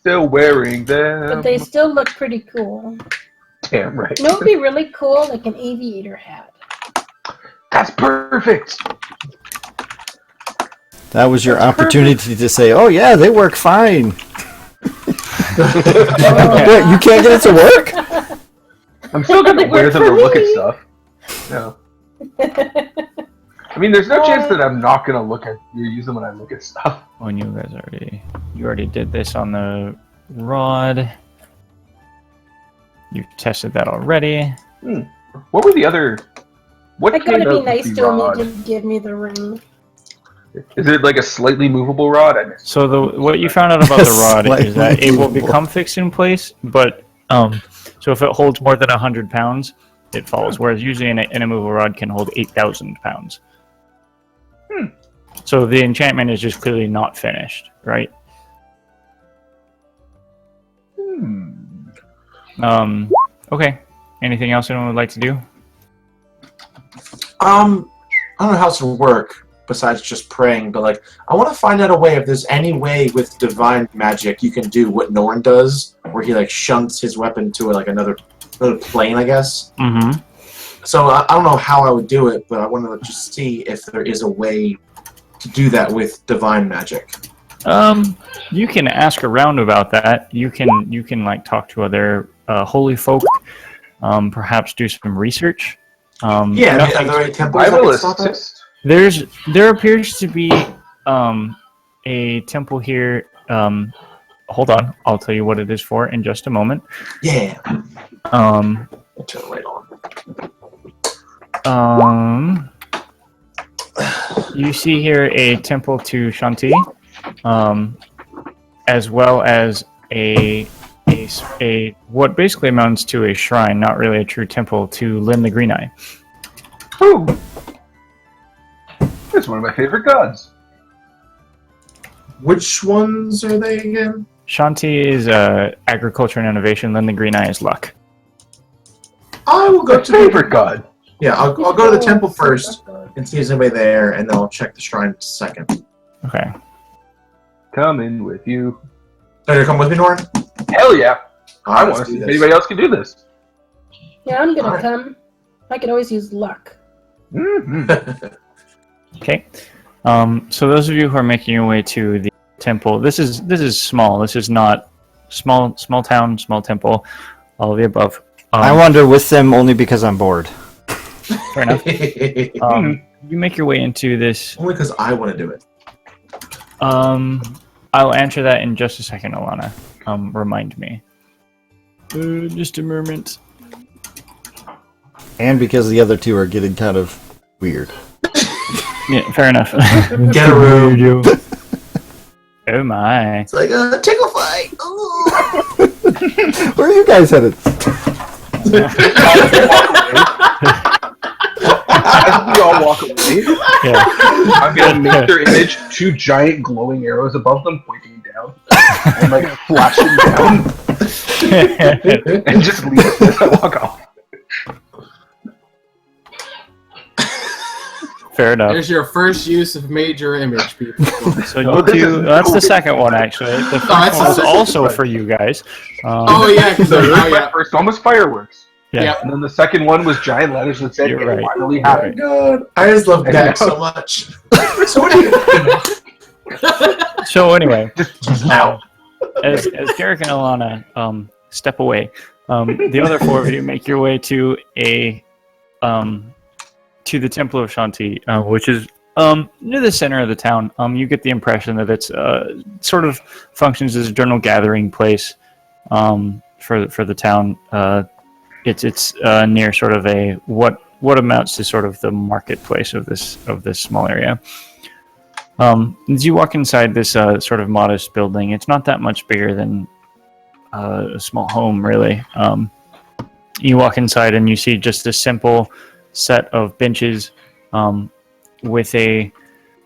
still wearing them. But they still look pretty cool. Damn right. You know what would be really cool? Like an aviator hat. That's perfect. That was your opportunity to say, "Oh yeah, they work fine." What, you can't get it to work? I'm still gonna wear them to look at stuff. No. I mean, there's no chance that I'm not gonna use them when I look at stuff. When you guys already did this on the rod. You've tested that already. What were the other? What I gotta came be out nice with to the him. rod? He didn't give me the ring. Is it like a slightly movable rod? I missed. So what you found out about the rod is that it will become fixed in place, but so if it holds more than 100 pounds, it falls. Whereas usually an immovable rod can hold 8,000 pounds. So the enchantment is just clearly not finished, right? Okay. Anything else anyone would like to do? I don't know how this will work besides just praying, but like I want to find out a way if there's any way with divine magic you can do what Norn does, where he like shunts his weapon to like another plane, I guess. Mm-hmm. So I don't know how I would do it, but I want to just see if there is a way to do that with divine magic. You can ask around about that. You can like talk to other holy folk. Perhaps do some research. Are there any temples I that will can stop it? assist. There appears to be a temple here. Hold on, I'll tell you what it is for in just a moment. Yeah. Turn the light on. You see here a temple to Shanti, as well as a what basically amounts to a shrine, not really a true temple, to Lin the Green Eye. Ooh. It's one of my favorite gods. Which ones are they again? Shanti is agriculture and innovation. Lin the Green Eye is luck. I will go My to favorite god. Yeah, I'll go to the temple first and see if there's anybody there, and then I'll check the shrine second. Okay. Coming with you. So you come with me, Norn? Hell yeah. I Let's want to do see if this. anybody else can do this. Yeah, I'm gonna Alright. come. I can always use luck. Mm-hmm. Okay. So those of you who are making your way to the temple, this is small. This is not small town, small temple, all of the above. I wander with them only because I'm bored. Fair enough. You make your way into this. Only because I want to do it. I'll answer that in just a second, Alana. Remind me. Just a moment. And because the other two are getting kind of weird. Yeah, fair enough. Get a room. Oh my. It's like a tickle fight. Where are you guys headed? As we all walk away, Yeah. I'm gonna make their image two giant glowing arrows above them pointing down and like flashing down and just leave it as I walk off. Fair enough. There's your first use of major image, people. So Oh, you this two, is that's cool. the second one actually. The first that's one was the- also for you guys. Oh yeah, because My first one was fireworks, Yeah. and then the second one was giant letters that said You're "It right. finally You're happened." God, I just love I Dax know. so much. So what do you So anyway, Just now. as Garrick and Alana step away, the other four of you make your way to the Temple of Shanti, which is near the center of the town. You get the impression that it's sort of functions as a general gathering place for the town. It's near sort of a what amounts to sort of the marketplace of this small area. As you walk inside this sort of modest building, it's not that much bigger than a small home, really. You walk inside and you see just a simple set of benches with a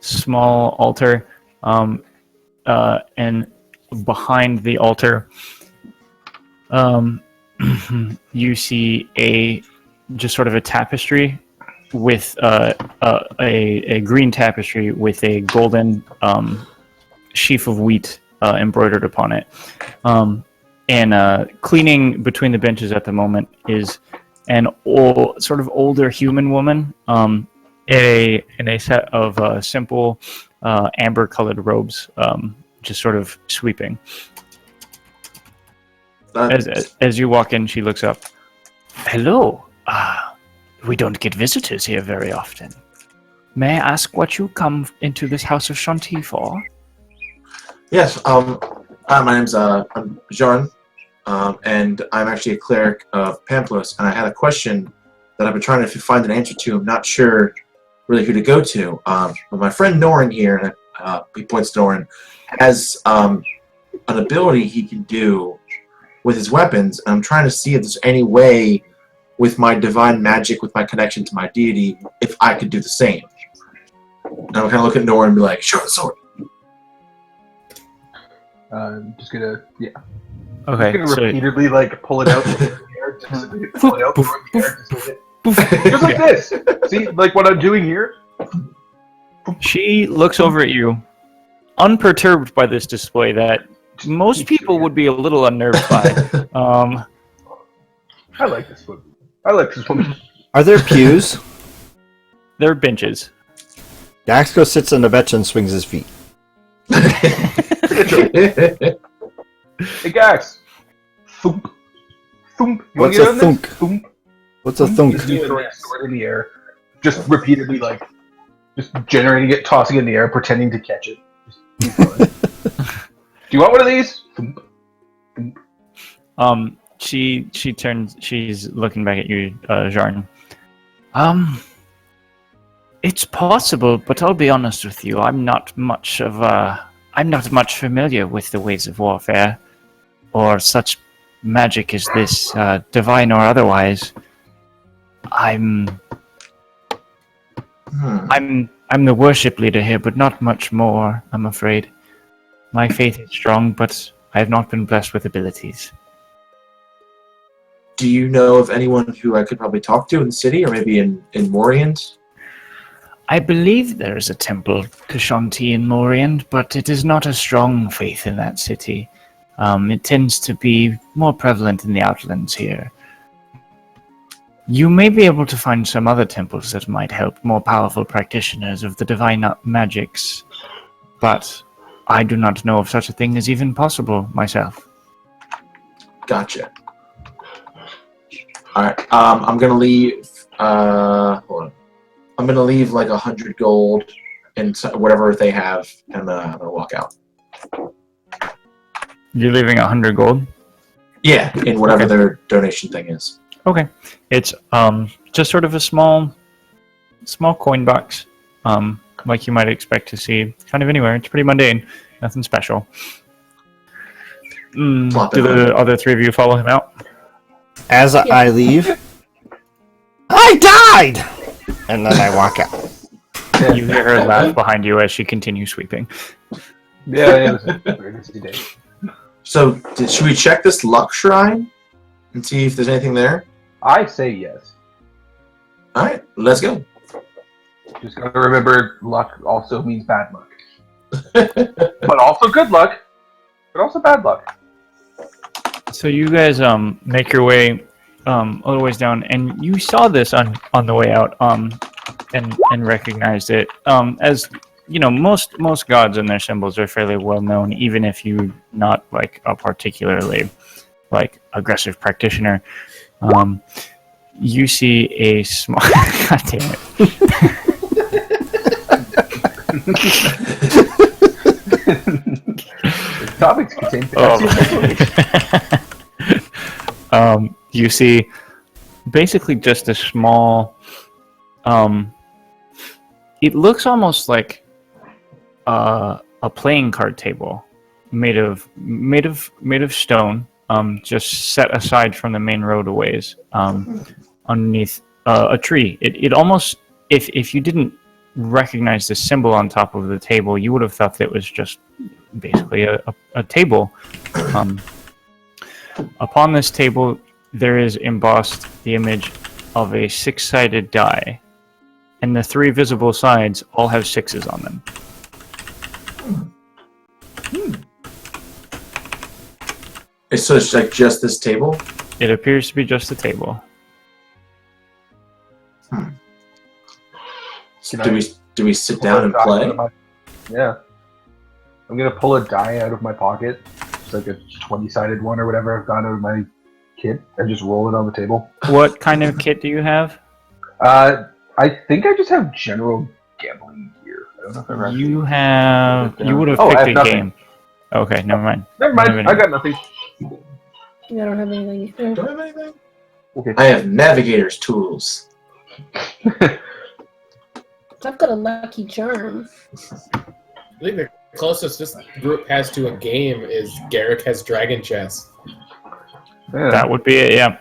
small altar, and behind the altar, you see just sort of a tapestry with a green tapestry with a golden sheaf of wheat embroidered upon it. And cleaning between the benches at the moment is an sort of older human woman in a set of simple amber-colored robes, just sort of sweeping. As you walk in, she looks up. Hello. We don't get visitors here very often. May I ask what you come into this house of Shanti for? Yes. My name's I'm Jean, and I'm actually a cleric of Pamplos, and I had a question that I've been trying to find an answer to. I'm not sure really who to go to. But my friend Norin here, and he points to Norin, has an ability he can do with his weapons, and I'm trying to see if there's any way with my divine magic, with my connection to my deity, if I could do the same. And I'm kind of look at Norin and be like, show the sword. Just gonna, yeah. Okay. Just gonna repeatedly like pull it out from the air, just pull it out from the air, just like this. See, like what I'm doing here. She looks over at you, unperturbed by this display that most people would be a little unnerved by. I like this one. I like this one. Are there pews? There are benches. Daxco sits on the bench and swings his feet. Hey, Gax. Thump. Thump. You What's wanna a get on this? thunk? Thump. What's a thunk? Just you throwing a sword in the air. Just repeatedly, like, just generating it, tossing it in the air, pretending to catch it. Just keep going. Do you want one of these? Thump. Thump. She turns. She's looking back at you, Jarn. It's possible, but I'll be honest with you. I'm not much familiar with the ways of warfare, or such magic as this, divine or otherwise. I'm the worship leader here, but not much more, I'm afraid. My faith is strong, but I have not been blessed with abilities. Do you know of anyone who I could probably talk to in the city, or maybe in Moriant? I believe there is a temple to Shanti in Moriand, but it is not a strong faith in that city. It tends to be more prevalent in the outlands here. You may be able to find some other temples that might help more powerful practitioners of the divine magics, but I do not know if such a thing is even possible myself. Gotcha. Alright, I'm gonna leave, hold on. I'm gonna leave like 100 gold and whatever they have, and I'm gonna walk out. You're leaving 100 gold? Yeah, in whatever their donation thing is. Okay. It's just sort of a small coin box, like you might expect to see kind of anywhere. It's pretty mundane, nothing special. Do the other three of you follow him out? As I leave, I died! And then I walk out. You hear her laugh behind you as she continues sweeping. Yeah, it was a very busy day. So, should we check this luck shrine and see if there's anything there? I say yes. Alright, let's go. Just gotta remember, luck also means bad luck. But also good luck, but also bad luck. So you guys make your way a little ways down, and you saw this on the way out, and recognized it. As you know, most gods and their symbols are fairly well known, even if you're not like a particularly like aggressive practitioner. You see a small. God damn it. The topics contain you see basically just a small it looks almost like a playing card table made of stone, just set aside from the main road a ways, underneath a tree. It almost, if you didn't recognize the symbol on top of the table, you would have thought that it was just basically a table. Upon this table, there is embossed the image of a six-sided die, and the three visible sides all have sixes on them. So it's like just this table? It appears to be just a table. So Can do we sit pull down a and die out play? of yeah. I'm gonna pull a die out of my pocket. It's like a 20-sided one or whatever I've got out of my kit and just roll it on the table. What kind of kit do you have? I think I just have general gambling gear. I don't know if I've actually... You have. You would have Oh, I picked have a nothing. game. Okay, never mind. Never You don't mind. have I got nothing. I don't have anything either. Do I have anything? Okay. I have navigator's tools. I've got a lucky charm. I think the closest this group has to a game is Garrick has Dragon Chess. Yeah. That would be it. Yeah.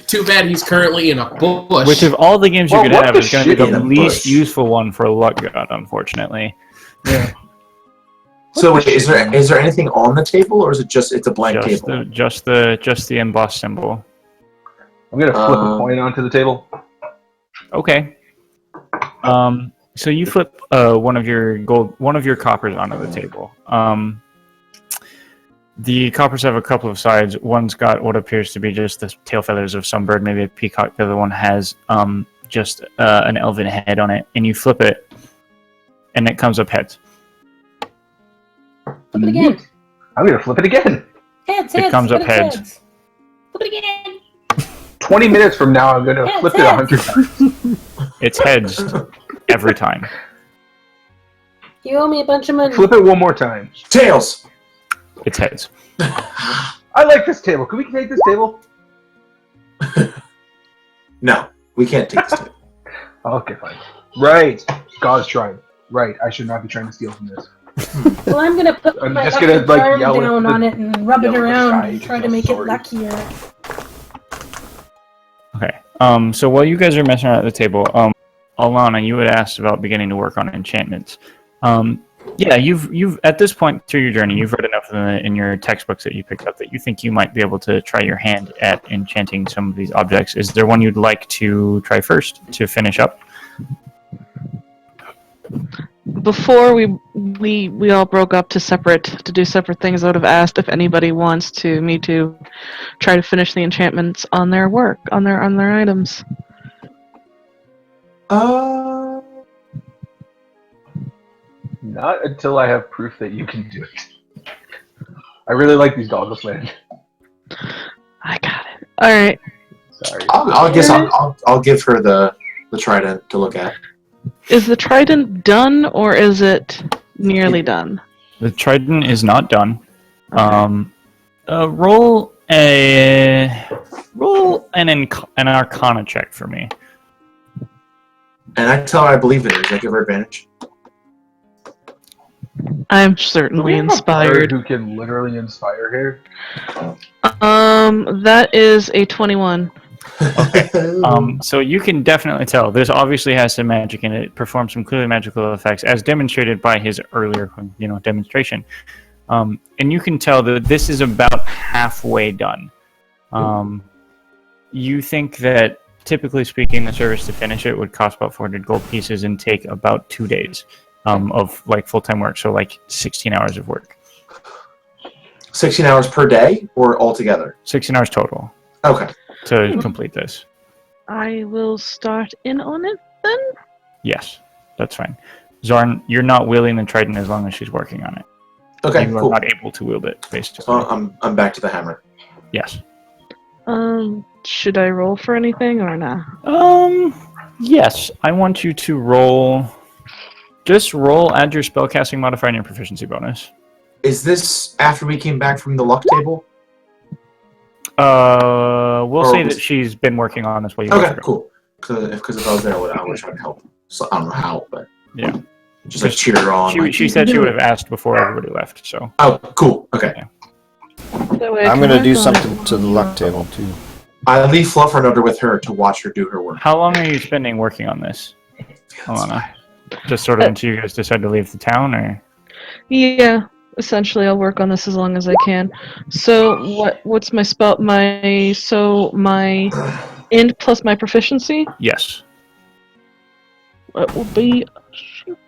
Too bad he's currently in a bush. Which of all the games you Well, could what have the is going to shit be in the a least bush? useful one for a luck god, unfortunately. Yeah. So wait, is there anything on the table, or is it just it's a blank Just table? the embossed symbol. I'm gonna flip a coin onto the table. Okay. So you flip one of your coppers onto the table. The coppers have a couple of sides. One's got what appears to be just the tail feathers of some bird, maybe a peacock. The other one has just an elven head on it. And you flip it, and it comes up heads. Flip it again. I'm gonna flip it again. Heads, It heads. comes up flip it heads. Flip it again. 20 minutes from now, I'm gonna Heads, flip it heads. 100 times. It's heads every time. You owe me a bunch of money. Flip it one more time. Tails. It's heads. I like this table. Can we take this table? No, we can't take this table. Okay, fine. Right. God's trying. Right. I should not be trying to steal from this. Well, I'm gonna put I'm my just lucky gonna, like, charm yell at down the- on it and rub it yell at the around sky and try because to I'm make it sorry. luckier. Okay. So while you guys are messing around at the table, Alana, you had asked about beginning to work on enchantments. Yeah, you've at this point through your journey, you've read enough in your textbooks that you picked up that you think you might be able to try your hand at enchanting some of these objects. Is there one you'd like to try first to finish up? Before we all broke up to do separate things, I would have asked if anybody wants me to try to finish the enchantments on their work, on their items. Not until I have proof that you can do it. I really like these goggles, man. I got it. All right. Sorry. I'll give her the trident to look at. Is the trident done or is it nearly done? The trident is not done. Okay. Roll an Arcana check for me. And I tell her I believe in her. Does that give her advantage? I'm Do we certainly have a bard inspired. who can literally inspire here? That is a 21. So you can definitely tell. This obviously has some magic in it. It performs some clearly magical effects, as demonstrated by his earlier, demonstration. And you can tell that this is about halfway done. You think that, typically speaking, the service to finish it would cost about 400 gold pieces and take about 2 days of full-time work. So 16 hours of work. 16 hours per day or altogether? 16 hours total Okay. to complete this. I will start in on it then. Yes, that's fine. Zorn, you're not wielding the trident as long as she's working on it. Okay, You are cool. not able to wield it, basically. Well, I'm back to the hammer. Yes. Should I roll for anything or not? Yes. I want you to roll. Just roll, add your spellcasting modifier and your proficiency bonus. Is this after we came back from the luck table? We'll Or say was- that she's been working on this while you guys Okay, are gone. cool. Because if I was there, I would try to help. So I don't know how, but Yeah. just cheer her on. She said she would have asked before everybody left. So Oh, cool. Okay. That way I I'm can gonna do work on it. something to the luck table too. I leave Fluffernutter with her to watch her do her work. how long are you spending working on this, Alana? Just sort of until you guys decide to leave the town, or Yeah, essentially I'll work on this as long as I can. So what's my spell my int plus my proficiency? yes. What will be shoot.